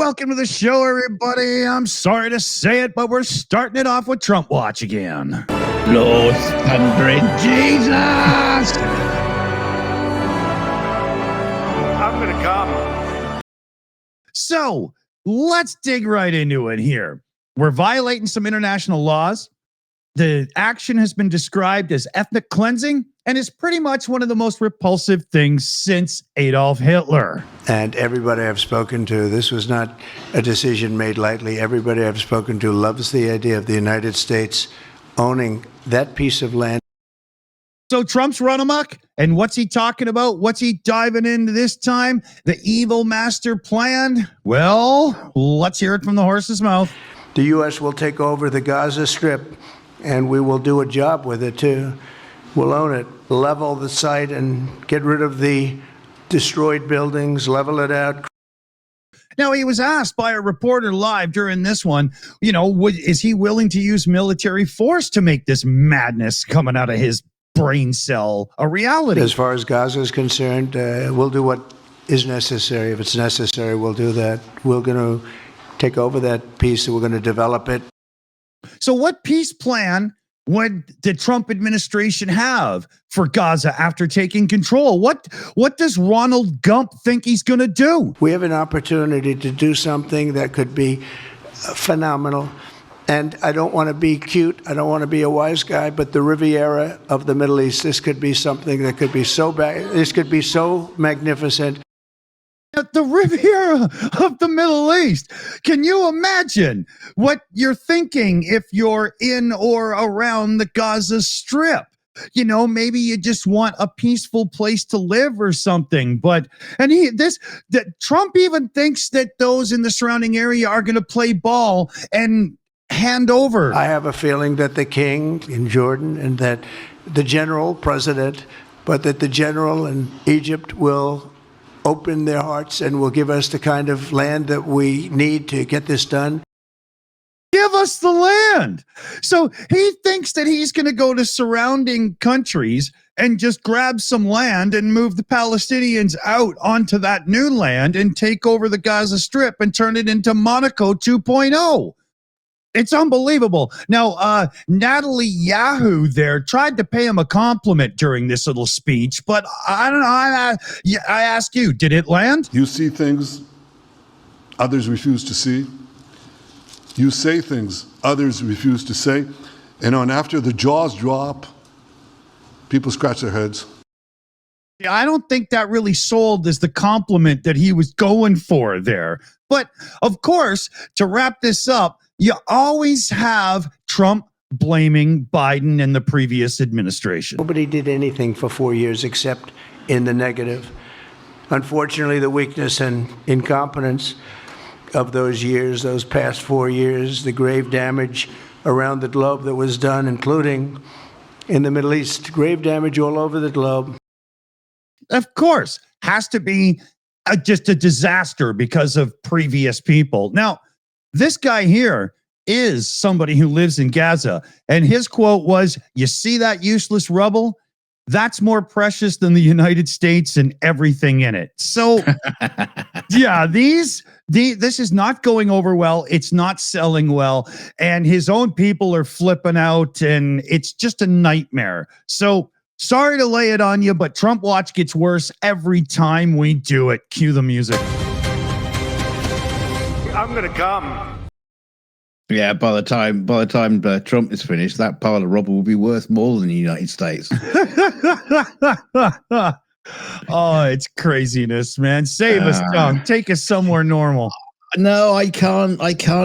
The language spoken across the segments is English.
Welcome to the show, everybody. I'm sorry to say it, but we're starting it off with Trump Watch again. Lord thundering Jesus! I'm gonna come. So let's dig right into it here. We're violating some international laws. The action has been described as ethnic cleansing and is pretty much one of the most repulsive things since Adolf Hitler. And everybody I've spoken to, this was not a decision made lightly. Everybody I've spoken to loves the idea of the United States owning that piece of land. So Trump's run amok, and what's he talking about? What's he diving into this time? The evil master plan? Well, let's hear it from the horse's mouth. The U.S. will take over the Gaza Strip, and we will do a job with it, too. We'll own it, level the site, and get rid of the destroyed buildings, level it out. Now, he was asked by a reporter live during this one, is he willing to use military force to make this madness coming out of his brain cell a reality? As far as Gaza is concerned, we'll do what is necessary. If it's necessary, we'll do that. We're going to take over that piece, and we're going to develop it. So what peace plan would the Trump administration have for Gaza after taking control? What does Ronald Gump think he's going to do? We have an opportunity to do something that could be phenomenal. And I don't want to be cute. I don't want to be a wise guy, but the Riviera of the Middle East, this could be something that could be so bad. This could be so magnificent. At the Riviera of the Middle East. Can you imagine what you're thinking if you're in or around the Gaza Strip? Maybe you just want a peaceful place to live or something. But Trump even thinks that those in the surrounding area are going to play ball and hand over. I have a feeling that the king in Jordan and that the general president, but that the general in Egypt will open their hearts and will give us the kind of land that we need to get this done. Give us the land. So he thinks that he's going to go to surrounding countries and just grab some land and move the Palestinians out onto that new land and take over the Gaza Strip and turn it into Monaco 2.0. It's unbelievable. Now, Natalie Yahoo there tried to pay him a compliment during this little speech, but I don't know. I ask you, did it land? You see things others refuse to see. You say things others refuse to say. And after the jaws drop, people scratch their heads. I don't think that really sold as the compliment that he was going for there. But, of course, to wrap this up, you always have Trump blaming Biden and the previous administration. Nobody did anything for 4 years except in the negative. Unfortunately, the weakness and incompetence of those years, those past 4 years, the grave damage around the globe that was done, including in the Middle East, grave damage all over the globe. Of course, has to be just a disaster because of previous people. Now, this guy here is somebody who lives in Gaza, and his quote was, "You see that useless rubble? That's more precious than the United States and everything in it." So, yeah, this is not going over well. It's not selling well, and his own people are flipping out, and it's just a nightmare. So, sorry to lay it on you, but Trump Watch gets worse every time we do it. Cue the music. I'm gonna come. Yeah, by the time Trump is finished, that pile of rubble will be worth more than the United States. Oh, it's craziness, man. Save us, Tom. Take us somewhere normal. No, I can't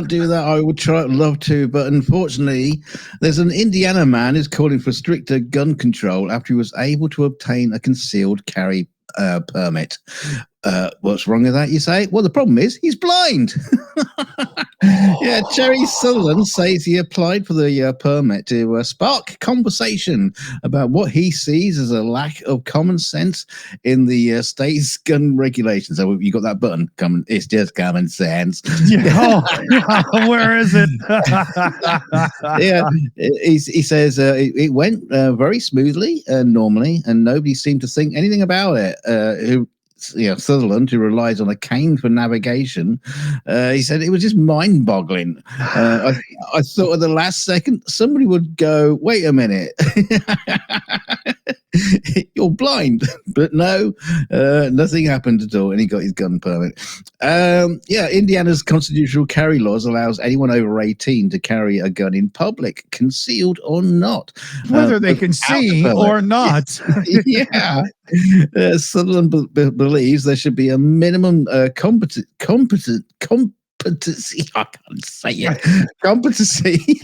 do that. I would love to, but unfortunately, there's an Indiana man who's calling for stricter gun control after he was able to obtain a concealed carry permit. What's wrong with that, you say? Well, the problem is he's blind. Yeah, Jerry Sutherland says he applied for the permit to spark conversation about what he sees as a lack of common sense in the state's gun regulations. So you got that button coming. It's just common sense. Yeah. Oh, where is it? Yeah, he says it went very smoothly normally, and nobody seemed to think anything about it. Sutherland, who relies on a cane for navigation, he said it was just mind-boggling. I thought at the last second somebody would go, "Wait a minute, you're blind," but no, nothing happened at all, and he got his gun permit. Indiana's constitutional carry laws allows anyone over 18 to carry a gun in public, concealed or not, whether they can see or not. Sutherland believes there should be a minimum competency. I can't say it. Competency.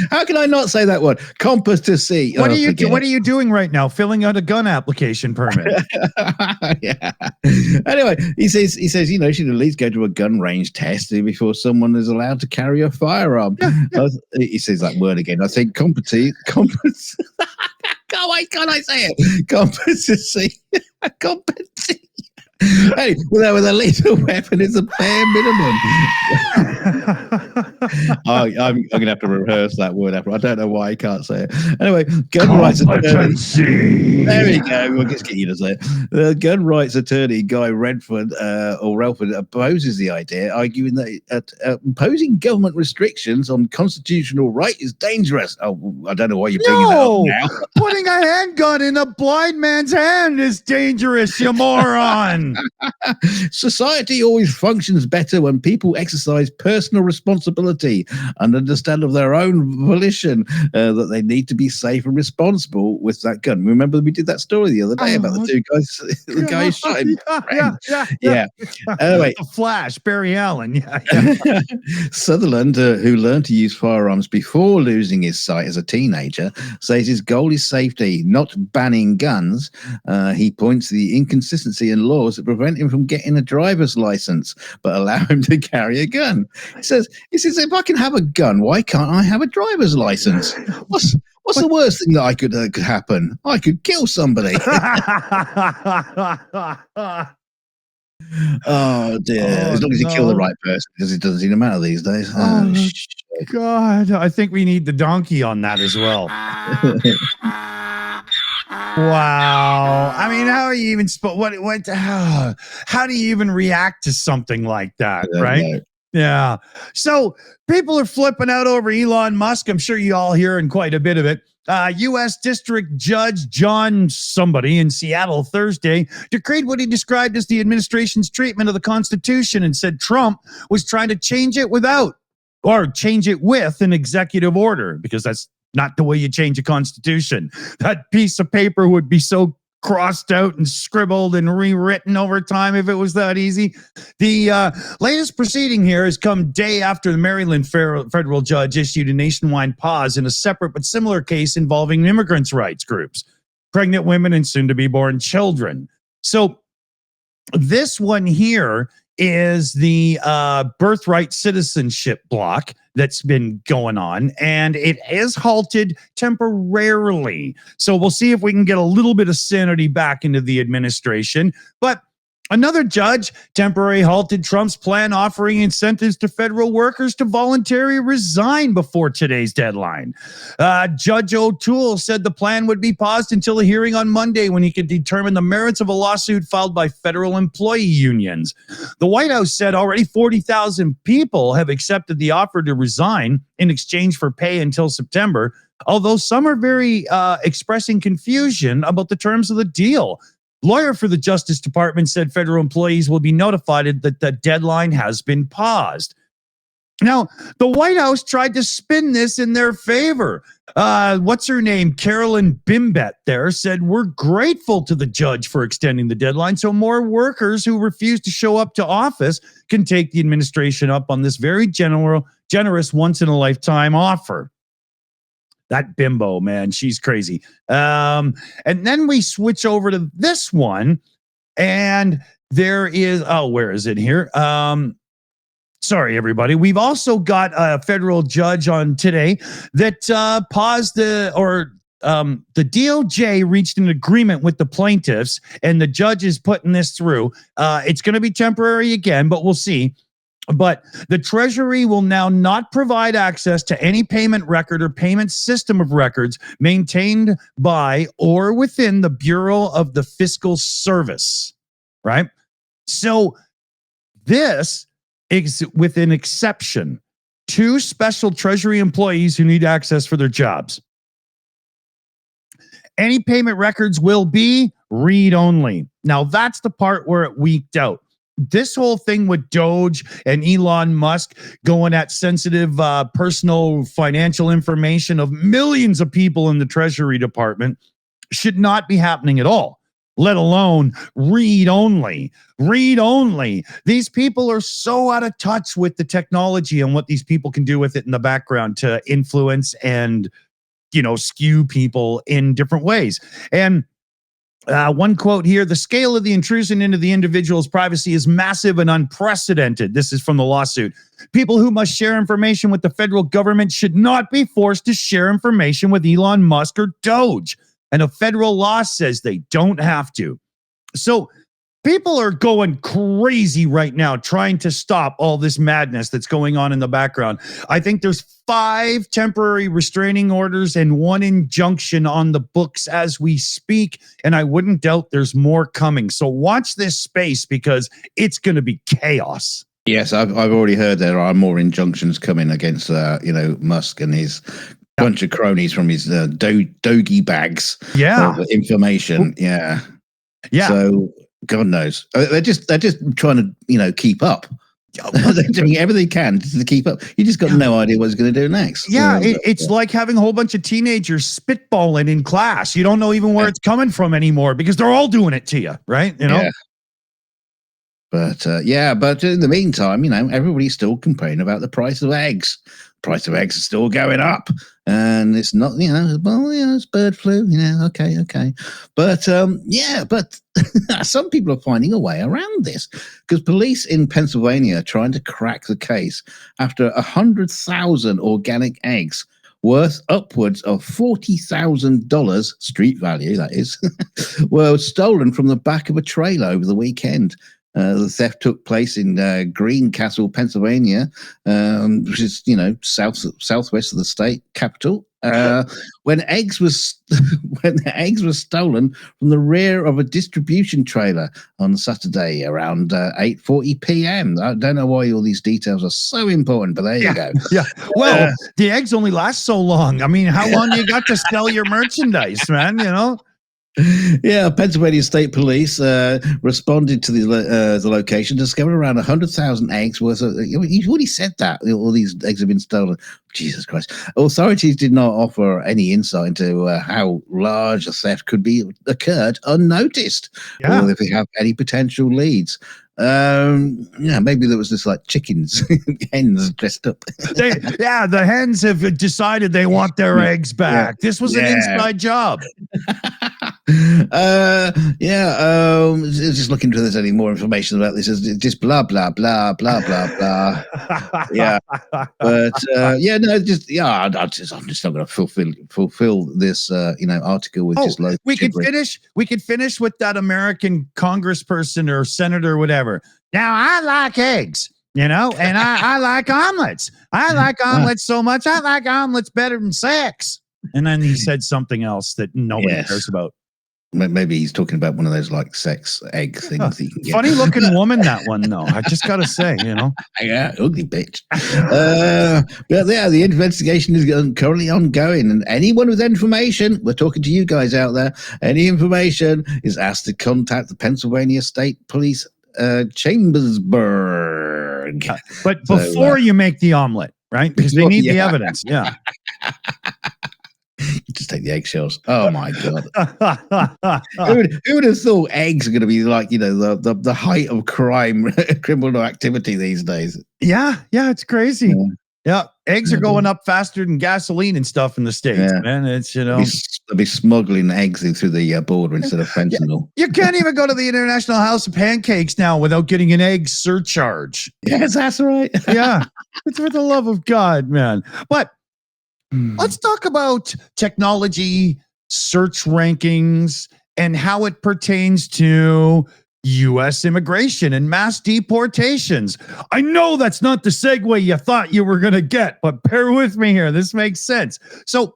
How can I not say that word? Competency. What are you doing right now? Filling out a gun application permit. Yeah. Anyway, he says, you should at least go to a gun range test before someone is allowed to carry a firearm. He says that word again. I think competency. Why can't I say it? Competency. Competency. Hey, with a lethal weapon is a bare minimum. I'm going to have to rehearse that word after. I don't know why I can't say it. Anyway, gun rights attorney. There we go. We'll just get you to say it. The gun rights attorney, Guy Redford, opposes the idea, arguing that imposing government restrictions on constitutional right is dangerous. Oh, I don't know why you're bringing that up now. Putting a handgun in a blind man's hand is dangerous, you moron. Society always functions better when people exercise personal responsibility and understand of their own volition that they need to be safe and responsible with that gun. Remember, we did that story the other day about the two guys. The guy shot him. Yeah. Anyway, the Flash, Barry Allen. Sutherland, who learned to use firearms before losing his sight as a teenager, says his goal is safety, not banning guns. He points to the inconsistency in laws that prevent him from getting a driver's license but allow him to carry a gun. He says, if I can have a gun, why can't I have a driver's license? What's the worst thing that could happen? I could kill somebody. Oh dear! As long as you kill the right person, because it doesn't seem to matter these days. God, I think we need the donkey on that as well. Wow. I mean, how are you even how do you even react to something like that, right? Yeah. So people are flipping out over Elon Musk. I'm sure you all hearing quite a bit of it. U.S. District Judge John somebody in Seattle Thursday decreed what he described as the administration's treatment of the Constitution and said Trump was trying to change it with an executive order, because that's not the way you change a constitution. That piece of paper would be so crossed out and scribbled and rewritten over time if it was that easy. The latest proceeding here has come day after the Maryland federal judge issued a nationwide pause in a separate but similar case involving immigrants' rights groups, pregnant women, and soon-to-be-born children. So this one here is the birthright citizenship block that's been going on, and it is halted temporarily. So we'll see if we can get a little bit of sanity back into the administration. But another judge temporarily halted Trump's plan offering incentives to federal workers to voluntarily resign before today's deadline. Judge O'Toole said the plan would be paused until a hearing on Monday when he could determine the merits of a lawsuit filed by federal employee unions. The White House said already 40,000 people have accepted the offer to resign in exchange for pay until September, although some are very expressing confusion about the terms of the deal. Lawyer for the Justice Department said federal employees will be notified that the deadline has been paused. Now, the White House tried to spin this in their favor. What's her name? Carolyn Bimbet there said, "We're grateful to the judge for extending the deadline so more workers who refuse to show up to office can take the administration up on this very generous once-in-a-lifetime offer." That bimbo, man, she's crazy. And then we switch over to this one, and there is, where is it here? Sorry, everybody. We've also got a federal judge on today that paused the DOJ reached an agreement with the plaintiffs, and the judge is putting this through. It's going to be temporary again, but we'll see. But the Treasury will now not provide access to any payment record or payment system of records maintained by or within the Bureau of the Fiscal Service. right? So this is with an exception. 2 special Treasury employees who need access for their jobs. Any payment records will be read-only. Now, that's the part where it leaked out. This whole thing with Doge and Elon Musk going at sensitive personal financial information of millions of people in the Treasury Department should not be happening at all, let alone read-only. Read-only. These people are so out of touch with the technology and what these people can do with it in the background to influence and, skew people in different ways. And one quote here, the scale of the intrusion into the individual's privacy is massive and unprecedented. This is from the lawsuit. People who must share information with the federal government should not be forced to share information with Elon Musk or Doge. And a federal law says they don't have to. So people are going crazy right now trying to stop all this madness that's going on in the background. I think there's 5 temporary restraining orders and 1 injunction on the books as we speak. And I wouldn't doubt there's more coming. So watch this space because it's going to be chaos. Yes, I've already heard there are more injunctions coming against, Musk and his bunch of cronies from his Doge bags of information. Yeah. So God knows. They're just trying to, keep up. They're doing everything they can to keep up. You just got no idea what he's going to do next. Yeah, it's like having a whole bunch of teenagers spitballing in class. You don't know even where it's coming from anymore because they're all doing it to you, right? Yeah. But but in the meantime, everybody's still complaining about the price of eggs. Price of eggs is still going up, and it's not, it's bird flu, okay. But some people are finding a way around this because police in Pennsylvania are trying to crack the case after 100,000 organic eggs worth upwards of $40,000 street value, that is, were stolen from the back of a trailer over the weekend. The theft took place in Greencastle, Pennsylvania, which is southwest of the state capital. When eggs were stolen from the rear of a distribution trailer on Saturday around 8:40 p.m. I don't know why all these details are so important, but there you go. Yeah. Well, the eggs only last so long. I mean, how long you got to sell your merchandise, man? Yeah, Pennsylvania State Police responded to the location, discovered around 100,000 eggs worth of. You've already said that all these eggs have been stolen. Jesus Christ! Authorities did not offer any insight into how large a theft could be occurred unnoticed, or if they have any potential leads. Maybe there was this like chickens, hens dressed up. The hens have decided they want their eggs back. This was an inside job. Just looking if there's any more information about this. It's just blah blah blah blah blah blah. I'm just not going to fulfill this article with just loads. We could finish with that American congressperson or senator or whatever. Now I like eggs, and I like omelets. I like omelets so much. I like omelets better than sex. And then he said something else that nobody cares about. Maybe he's talking about one of those like sex egg things. Funny looking woman, that one, though. I just got to say, Yeah, ugly bitch. The investigation is currently ongoing. And anyone with information, we're talking to you guys out there, any information is asked to contact the Pennsylvania State Police Chambersburg. But before you make the omelet, right? Because they need the evidence. Yeah. You just take the eggshells. Oh my god! who would have thought eggs are going to be like the height of criminal activity these days? Yeah, it's crazy. Yeah, eggs are going up faster than gasoline and stuff in the States, man. It's they'll be smuggling eggs in through the border instead of fentanyl. You can't even go to the International House of Pancakes now without getting an egg surcharge. Yes, that's right. Yeah, it's for the love of God, man. But let's talk about technology, search rankings, and how it pertains to U.S. immigration and mass deportations. I know that's not the segue you thought you were going to get, but bear with me here. This makes sense. So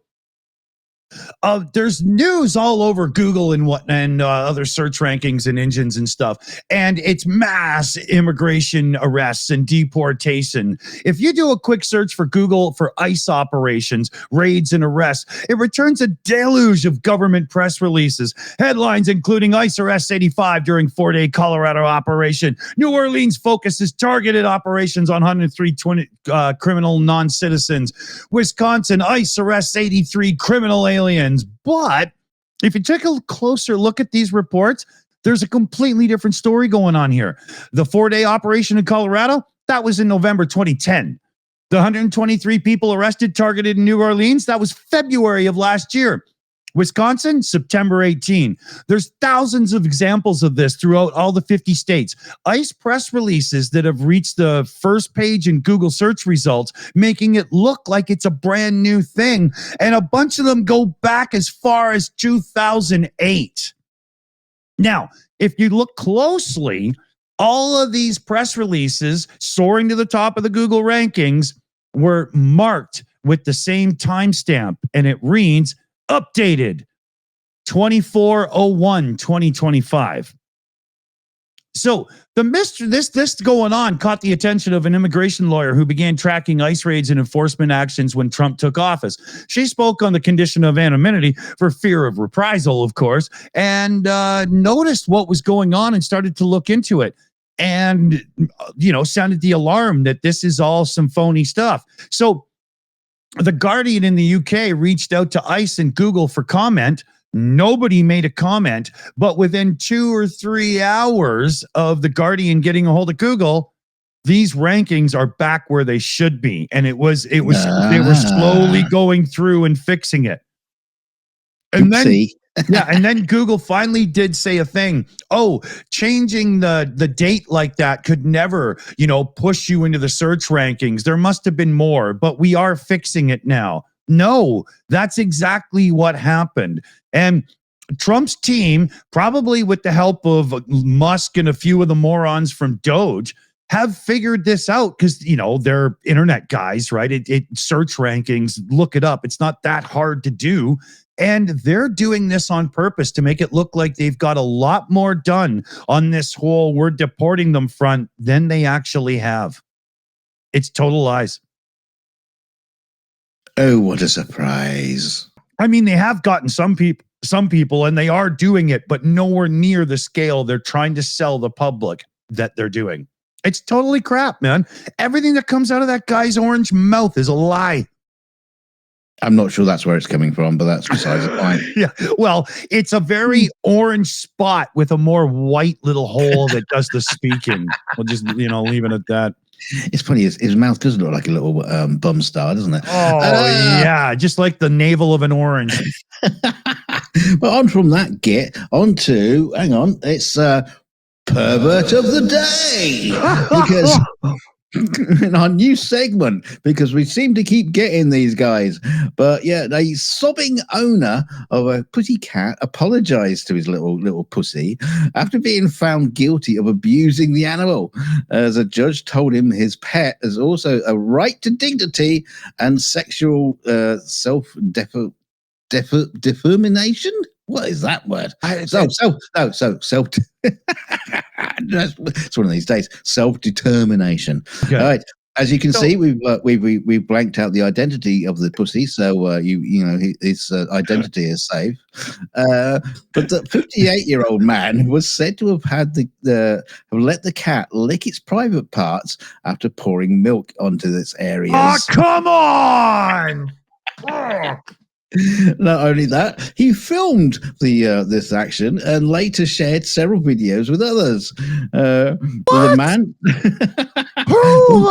There's news all over Google and other search rankings and engines and stuff, and it's mass immigration arrests and deportation. If you do a quick search for Google for ICE operations, raids, and arrests, it returns a deluge of government press releases, headlines including ICE arrests 85 during 4-day Colorado operation. New Orleans focuses targeted operations on 103 criminal non-citizens. Wisconsin ICE arrests 83 criminal aliens. But if you take a closer look at these reports, there's a completely different story going on here. The 4-day operation in Colorado, that was in November 2010. The 123 people arrested, targeted in New Orleans, that was February of last year. Wisconsin, September 18. There's thousands of examples of this throughout all the 50 states. ICE press releases that have reached the first page in Google search results, making it look like it's a brand new thing. And a bunch of them go back as far as 2008. Now, if you look closely, all of these press releases soaring to the top of the Google rankings were marked with the same timestamp, and it reads, updated 24/01/2025. So the mystery, this going on caught the attention of an immigration lawyer who began tracking ICE raids and enforcement actions when Trump took office. She spoke on the condition of anonymity for fear of reprisal, of course, and noticed what was going on and started to look into it. And, sounded the alarm that this is all some phony stuff. So The Guardian in the UK reached out to ICE and Google for comment. Nobody made a comment, but within 2 or 3 hours of The Guardian getting a hold of Google, these rankings are back where they should be. And they were slowly going through and fixing it. And then and then Google finally did say a thing. Oh, changing the date like that could never, push you into the search rankings. There must have been more, but we are fixing it now. No, that's exactly what happened. And Trump's team, probably with the help of Musk and a few of the morons from Doge, have figured this out because, they're internet guys, right? It search rankings, look it up. It's not that hard to do. And they're doing this on purpose to make it look like they've got a lot more done on this whole we're deporting them front than they actually have. It's total lies. Oh, what a surprise. I mean, they have gotten some people, and they are doing it, but nowhere near the scale they're trying to sell the public that they're doing. It's totally crap, man. Everything that comes out of that guy's orange mouth is a lie. I'm not sure that's where it's coming from, but that's besides the point. Yeah, well, it's a very orange spot with a more white little hole that does the speaking. We'll just, leave it at that. It's funny, his mouth does look like a little bum star, doesn't it? Oh, yeah, just like the navel of an orange. But on from that it's Pervert of the Day. Because in our new segment, because we seem to keep getting these guys. But yeah, a sobbing owner of a pussy cat apologized to his little pussy after being found guilty of abusing the animal. As a judge told him his pet has also a right to dignity and sexual self-determination. What is that word? It's one of these days. Self-determination. Okay. All right. As you can see, we've blanked out the identity of the pussy, so his identity is safe. But the 58-year-old man was said to have had let the cat lick its private parts after pouring milk onto this area. Oh, come on! Not only that, he filmed this action and later shared several videos with others. With a man who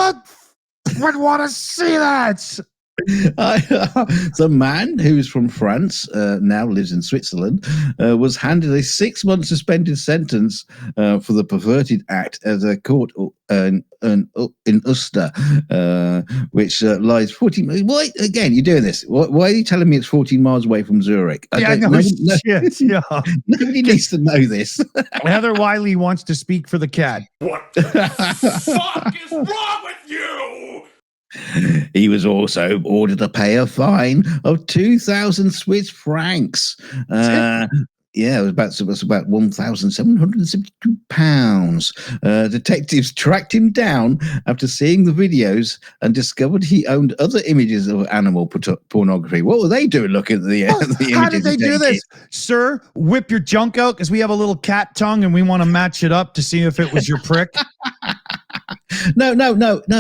would want to see that? The man, who's from France, now lives in Switzerland, was handed a 6-month suspended sentence for the perverted act at a court in Uster, which lies 40 miles. Why, again, you're doing this. Why are you telling me it's 14 miles away from Zurich? Nobody needs to know this. Heather Wiley wants to speak for the cat. What the fuck is wrong with you? He was also ordered to pay a fine of 2,000 Swiss francs. Yeah, it was about £1,772. Detectives tracked him down after seeing the videos and discovered he owned other images of animal pornography. What were they doing looking at the images? How did they do this? Sir, whip your junk out because we have a little cat tongue and we want to match it up to see if it was your prick. No.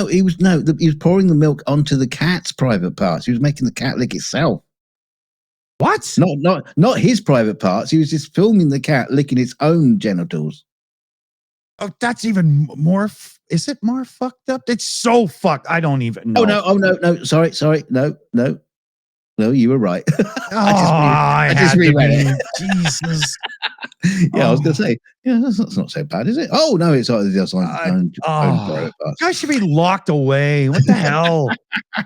He was pouring the milk onto the cat's private parts. He was making the cat lick itself. What? Not his private parts. He was just filming the cat licking its own genitals. Oh, that's even more. Is it more fucked up? It's so fucked. I don't even know. Oh no. Sorry. No, you were right. I just reread it. Jesus. Yeah, I was going to say, yeah, that's not so bad, is it? Oh no, it's just like own private parts. Guys should be locked away. What the hell?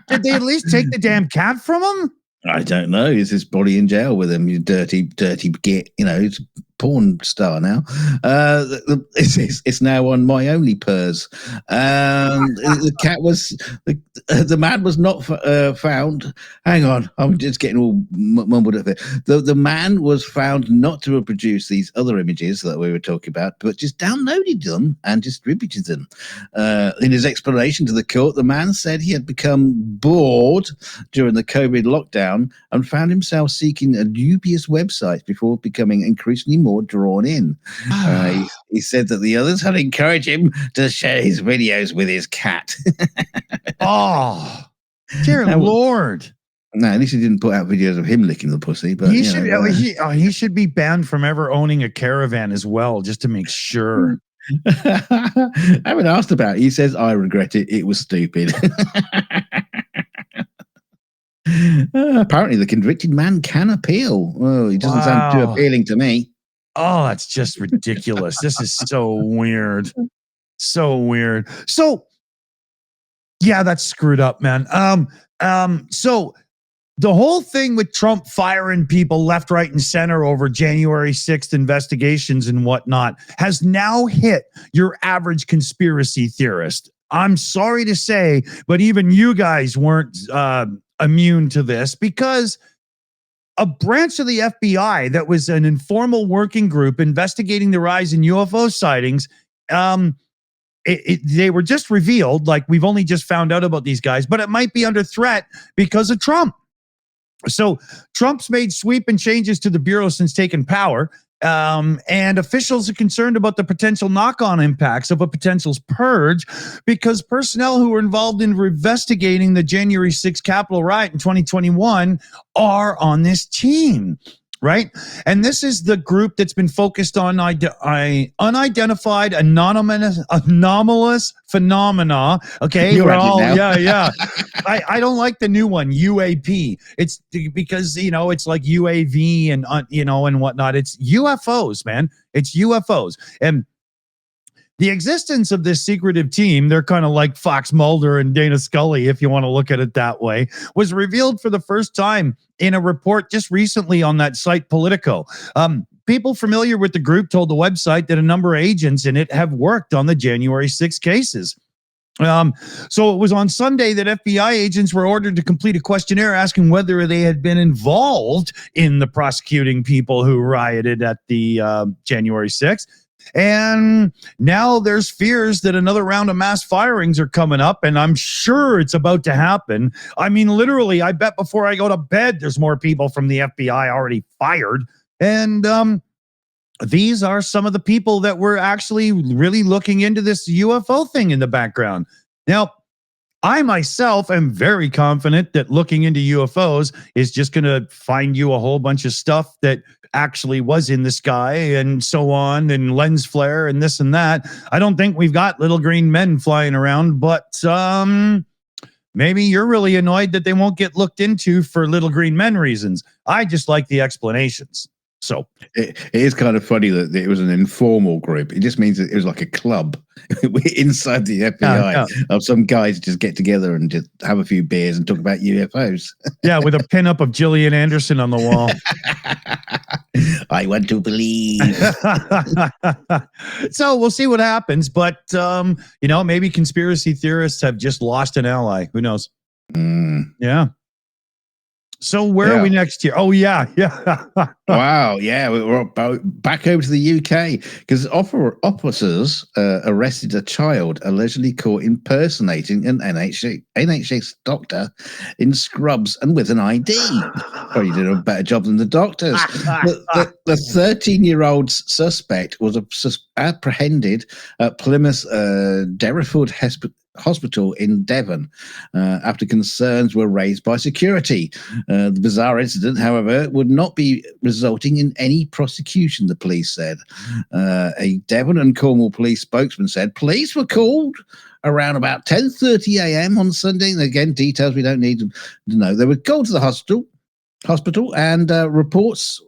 Did they at least take the damn cat from him? I don't know. Is his body in jail with him? You dirty git. You know, he's a porn star now. It's now on My Only Purrs. The cat was the man was not found. Hang on, I'm just getting all mumbled up there. The man was found not to have produced these other images that we were talking about, but just downloaded them and distributed them. In his explanation to the court, the man said he had become bored during the COVID lockdown and found himself seeking a dubious website before becoming increasingly more drawn in. He said that the others had encouraged him to share his videos with his cat. Oh, dear Lord. No, at least he didn't put out videos of him licking the pussy. But he should be banned from ever owning a caravan as well, just to make sure. I haven't asked about it. He says, I regret it. It was stupid. Apparently, the convicted man can appeal. Oh, he doesn't sound too appealing to me. Oh, that's just ridiculous. This is so weird. So weird. So, yeah, that's screwed up, man. So the whole thing with Trump firing people left, right, and center over January 6th investigations and whatnot has now hit your average conspiracy theorist. I'm sorry to say, but even you guys weren't immune to this, because a branch of the FBI that was an informal working group investigating the rise in UFO sightings, they were just revealed, like we've only just found out about these guys, but it might be under threat because of Trump. So Trump's made sweeping changes to the Bureau since taking power. And officials are concerned about the potential knock-on impacts of a potential purge, because personnel who were involved in investigating the January 6th Capitol riot in 2021 are on this team, right? And this is the group that's been focused on unidentified anomalous phenomena. Okay, yeah. I don't like the new one, UAP. It's because, it's like UAV and and whatnot. It's UFOs, man. It's UFOs. And the existence of this secretive team, they're kind of like Fox Mulder and Dana Scully, if you want to look at it that way, was revealed for the first time in a report just recently on that site Politico. People familiar with the group told the website that a number of agents in it have worked on the January 6 cases. So it was on Sunday that FBI agents were ordered to complete a questionnaire asking whether they had been involved in the prosecuting people who rioted at the January 6th. And now there's fears that another round of mass firings are coming up, and I'm sure it's about to happen. I mean, literally, I bet before I go to bed, there's more people from the FBI already fired. And these are some of the people that were actually really looking into this UFO thing in the background. Now, I myself am very confident that looking into UFOs is just going to find you a whole bunch of stuff that actually was in the sky and so on, and lens flare and this and that. I don't think we've got little green men flying around, but maybe you're really annoyed that they won't get looked into for little green men reasons. I just like the explanations. So it is kind of funny that it was an informal group. It just means that it was like a club inside the FBI of some guys just get together and just have a few beers and talk about UFOs. Yeah, with a pinup of Gillian Anderson on the wall. I want to believe. So we'll see what happens. But, maybe conspiracy theorists have just lost an ally. Who knows? Yeah. So where are we next year? Oh, yeah. Wow. Yeah. We're back over to the UK because officers arrested a child allegedly caught impersonating an NHS doctor in scrubs and with an ID. Probably did a better job than the doctors. The 13-year-old suspect was apprehended at Plymouth Derriford Hospital in Devon after concerns were raised by security. The bizarre incident, however, would not be resulting in any prosecution, the police said. A Devon and Cornwall police spokesman said police were called around about 10:30 a.m. on Sunday. And again, details we don't need to know. They were called to the hospital and reports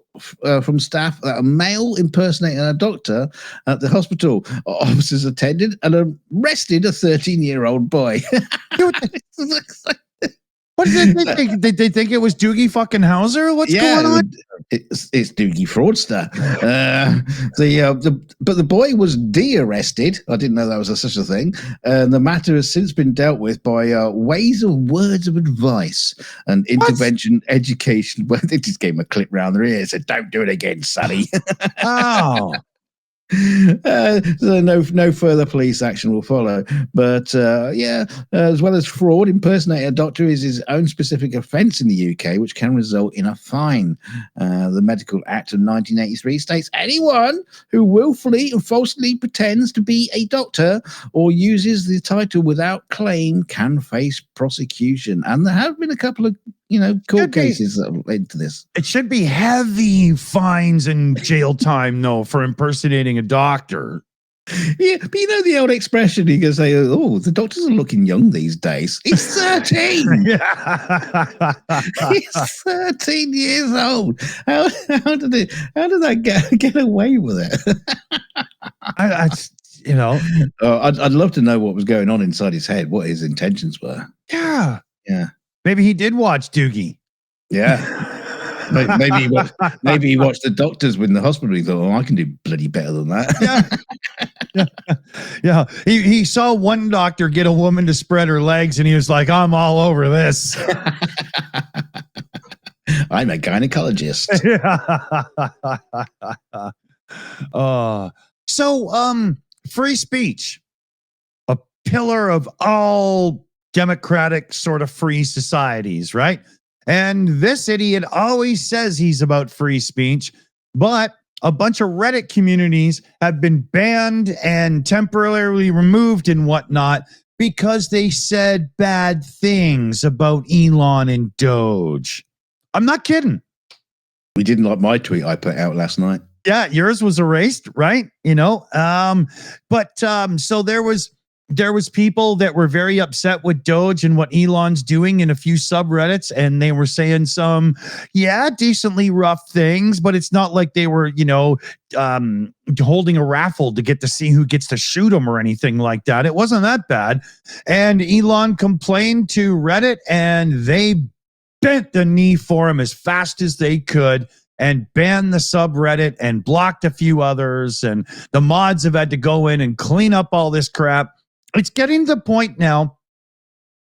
from staff that a male impersonating a doctor at the hospital. Officers attended and arrested a 13-year-old boy. What did they think? Did they think it was Doogie fucking Howser? What's going on? It's Doogie Fraudster. But the boy was de-arrested. I didn't know that was such a thing. The matter has since been dealt with by ways of words of advice and intervention education. Well, they just gave him a clip round their ear and said, "Don't do it again, Sonny." Oh. So no further police action will follow. But as well as fraud, impersonating a doctor is his own specific offence in the UK, which can result in a fine. The Medical Act of 1983 states anyone who willfully and falsely pretends to be a doctor or uses the title without claim can face prosecution. And there have been a couple of court cases that have led to this. It should be heavy fines and jail time, though, for impersonating a doctor. Yeah, but the old expression, you can say, "Oh, the doctors are looking young these days." He's 13. He's 13 years old. How did that get away with it? I'd love to know what was going on inside his head, what his intentions were. Yeah. Maybe he did watch Doogie. Yeah. Maybe he watched the doctors in the hospital. He thought, I can do bloody better than that. Yeah. He saw one doctor get a woman to spread her legs, and he was like, I'm all over this. I'm a gynecologist. So free speech, a pillar of all democratic sort of free societies, right? And this idiot always says he's about free speech, but a bunch of Reddit communities have been banned and temporarily removed and whatnot because they said bad things about Elon and Doge. I'm not kidding. We didn't like my tweet I put out last night. Yeah, yours was erased, right? So there was people that were very upset with Doge and what Elon's doing in a few subreddits, and they were saying some, decently rough things, but it's not like they were, holding a raffle to get to see who gets to shoot him or anything like that. It wasn't that bad. And Elon complained to Reddit, and they bent the knee for him as fast as they could and banned the subreddit and blocked a few others. And the mods have had to go in and clean up all this crap. It's getting to the point now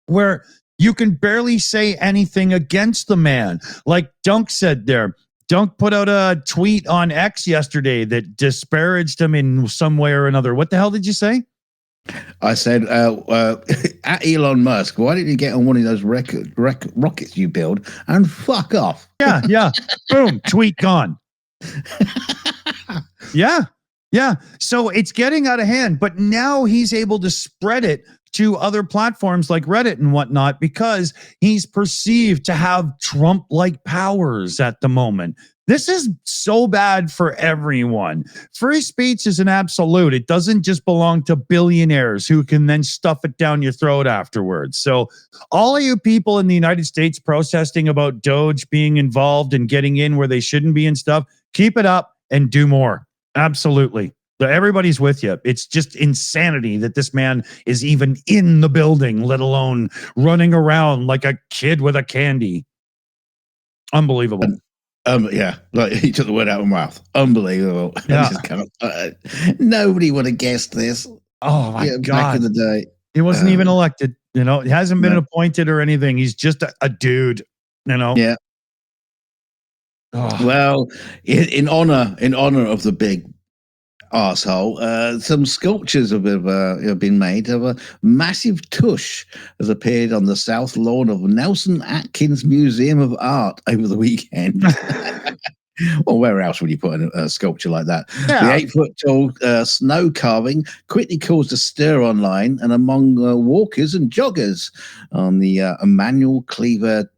where you can barely say anything against the man. Like Dunk said there. Dunk put out a tweet on X yesterday that disparaged him in some way or another. What the hell did you say? I said, at Elon Musk, why didn't you get on one of those rockets you build and fuck off? Yeah. Boom. Tweet gone. Yeah. So it's getting out of hand, but now he's able to spread it to other platforms like Reddit and whatnot because he's perceived to have Trump-like powers at the moment. This is so bad for everyone. Free speech is an absolute. It doesn't just belong to billionaires who can then stuff it down your throat afterwards. So all of you people in the United States protesting about Doge being involved and getting in where they shouldn't be and stuff, Keep it up and do more. Absolutely. Everybody's with you. It's just insanity that this man is even in the building, let alone running around like a kid with a candy. Unbelievable. Yeah, like he took the word out of my mouth. Unbelievable. Yeah. Nobody would have guessed this. Oh my God. Back in the day. He wasn't even elected. He hasn't been appointed or anything. He's just a dude, Yeah. Oh. Well, in honor of the big arsehole, some sculptures have been made of a massive tush has appeared on the south lawn of Nelson Atkins Museum of Art over the weekend. Well, where else would you put a sculpture like that? Yeah. The 8-foot-tall snow carving quickly caused a stir online and among walkers and joggers on the Emmanuel Cleaver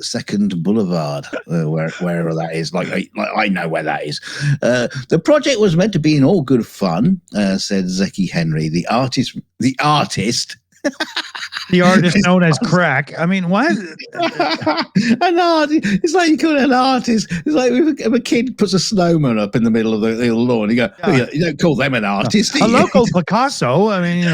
Second Boulevard, wherever that is. Like I know where that is. The project was meant to be in all good fun, said Zeki Henry, the artist. The artist known as Crack. I mean, why? An artist. It's like you call it an artist. It's like if a kid puts a snowman up in the middle of the lawn, you go, you don't call them an artist. A local Picasso. I mean,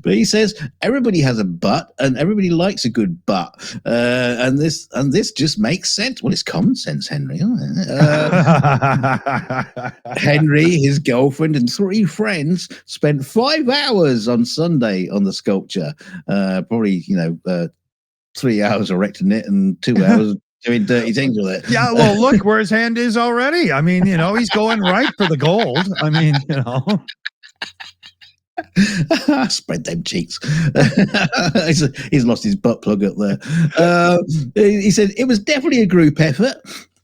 But he says everybody has a butt and everybody likes a good butt, and this just makes sense. Well, it's common sense, Henry. Henry, his girlfriend, and 3 friends spent 5 hours on Sunday on the sculpture. Probably 3 hours erecting it and 2 hours doing dirty things with it. Yeah, well, look where his hand is already. I mean, he's going right for the gold. I mean, Spread them cheeks. He's lost his butt plug up there. He said it was definitely a group effort.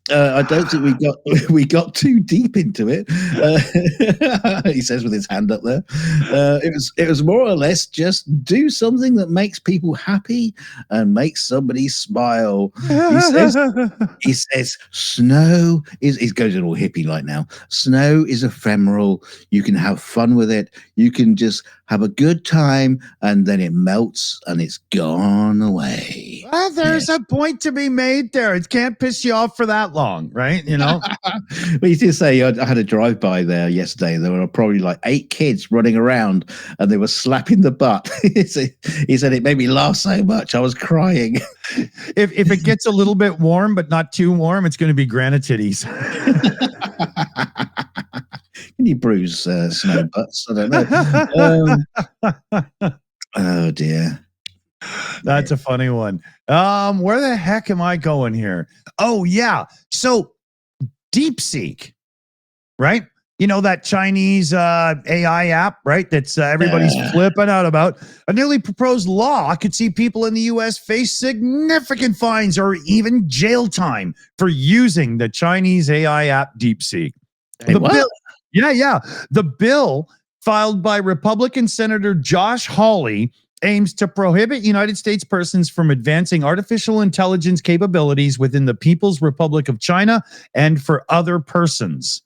I don't think we got too deep into it. He says with his hand up there. It was more or less just do something that makes people happy and makes somebody smile. He says snow is. He goes a little hippie like now. Snow is ephemeral. You can have fun with it. You can just have a good time, and then it melts and it's gone away. Well, there's a point to be made there. It can't piss you off for that long, right? But he did say I had a drive-by there yesterday. There were probably like 8 kids running around and they were slapping the butt. He said it made me laugh so much I was crying. If it gets a little bit warm but not too warm, it's going to be granite titties. Can you bruise snow butts? I don't know. Oh dear. That's a funny one. Where the heck am I going here? Oh yeah. So DeepSeek, right? That Chinese AI app, right? That's everybody's flipping out about. A newly proposed law could see people in the U.S. face significant fines or even jail time for using the Chinese AI app DeepSeek. The bill filed by Republican Senator Josh Hawley aims to prohibit United States persons from advancing artificial intelligence capabilities within the People's Republic of China and for other persons.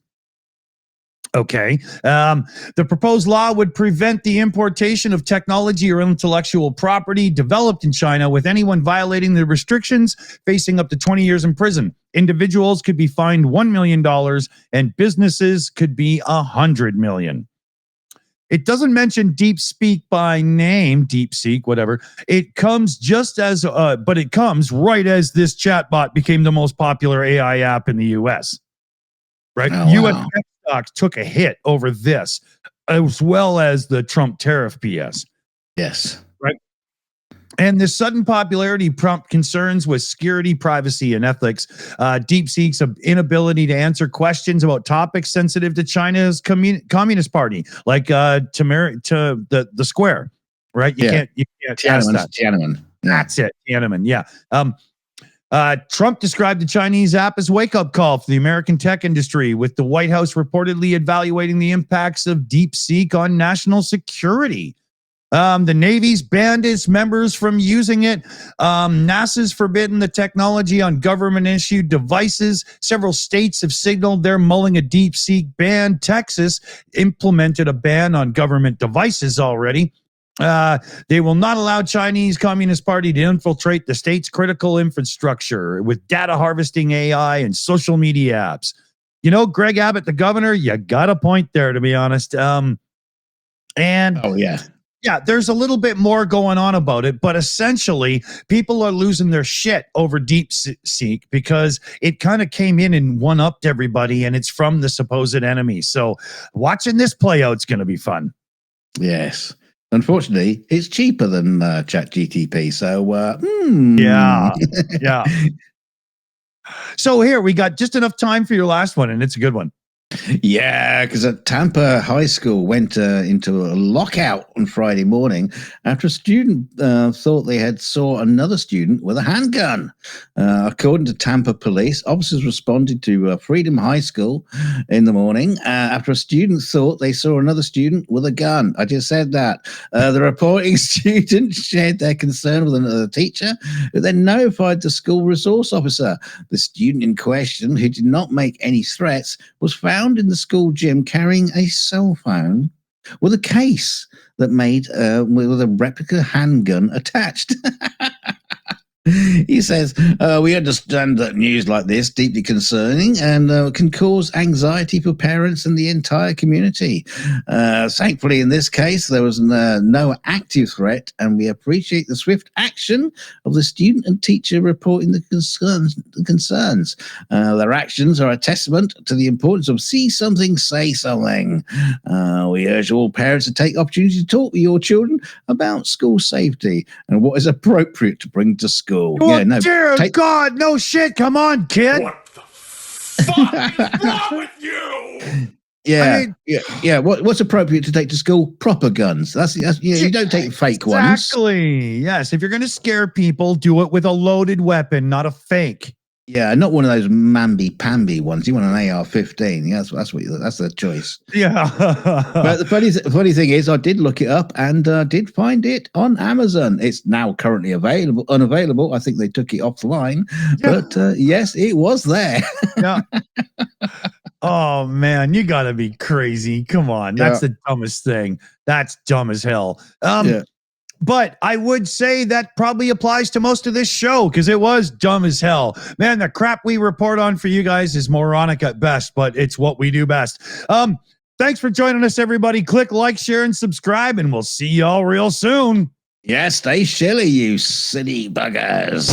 Okay. The proposed law would prevent the importation of technology or intellectual property developed in China, with anyone violating the restrictions facing up to 20 years in prison. Individuals could be fined $1 million and businesses could be $100 million. It doesn't mention DeepSeek by name, DeepSeek, whatever. It comes but it comes right as this chatbot became the most popular AI app in the U.S. Right? Oh, U.S. wow. stocks took a hit over this, as well as the Trump tariff BS. Yes. Right. And the sudden popularity prompted concerns with security, privacy, and ethics. DeepSeek's inability to answer questions about topics sensitive to China's Communist Party, like to the square, right? You can't ask that. Tiananmen. Yeah. That's it. Tiananmen. Yeah. Trump described the Chinese app as a wake-up call for the American tech industry, with the White House reportedly evaluating the impacts of DeepSeek on national security. The Navy's banned its members from using it. NASA's forbidden the technology on government-issued devices. Several states have signaled they're mulling a DeepSeek ban. Texas implemented a ban on government devices already. They will not allow Chinese Communist Party to infiltrate the state's critical infrastructure with data harvesting AI and social media apps. You know, Greg Abbott, the governor, you got a point there, to be honest. And Oh, yeah. yeah, there's a little bit more going on about it, but essentially people are losing their shit over DeepSeek because it kind of came in and one-upped everybody, and it's from the supposed enemy. So watching this play out is going to be fun. Yes. Unfortunately, it's cheaper than ChatGTP. So, Yeah. Yeah. So here we got just enough time for your last one, and it's a good one. Yeah, because at Tampa High School went into a lockout on Friday morning after a student thought they had saw another student with a handgun. According to Tampa police, officers responded to Freedom High School in the morning after a student thought they saw another student with a gun. I just said that. The reporting student shared their concern with another teacher, who then notified the school resource officer. The student in question, who did not make any threats, was found in the school gym carrying a cell phone with a case that made with a replica handgun attached. He says, we understand that news like this deeply concerning and can cause anxiety for parents and the entire community. Thankfully, in this case, there was no active threat, and we appreciate the swift action of the student and teacher reporting the concerns. Their actions are a testament to the importance of see something, say something. We urge all parents to take opportunity to talk with your children about school safety and what is appropriate to bring to school. Oh, dear God, no shit. Come on, kid. What the fuck is wrong with you? Yeah, I mean, yeah. What's appropriate to take to school? Proper guns. That's you don't take fake ones. Exactly. Yes. If you're going to scare people, do it with a loaded weapon, not a fake. Yeah, not one of those mamby-pamby ones. You want an AR-15. Yeah, that's the choice. Yeah. But the funny thing is, I did look it up and did find it on Amazon. It's now currently unavailable. I think they took it offline. Yeah. But yes, it was there. Yeah. Oh man, you gotta be crazy. Come on. That's the dumbest thing. That's dumb as hell. Yeah. But I would say that probably applies to most of this show because it was dumb as hell. Man, the crap we report on for you guys is moronic at best, but it's what we do best. Thanks for joining us, everybody. Click like, share, and subscribe, and we'll see y'all real soon. Yeah, stay shilly, you silly buggers.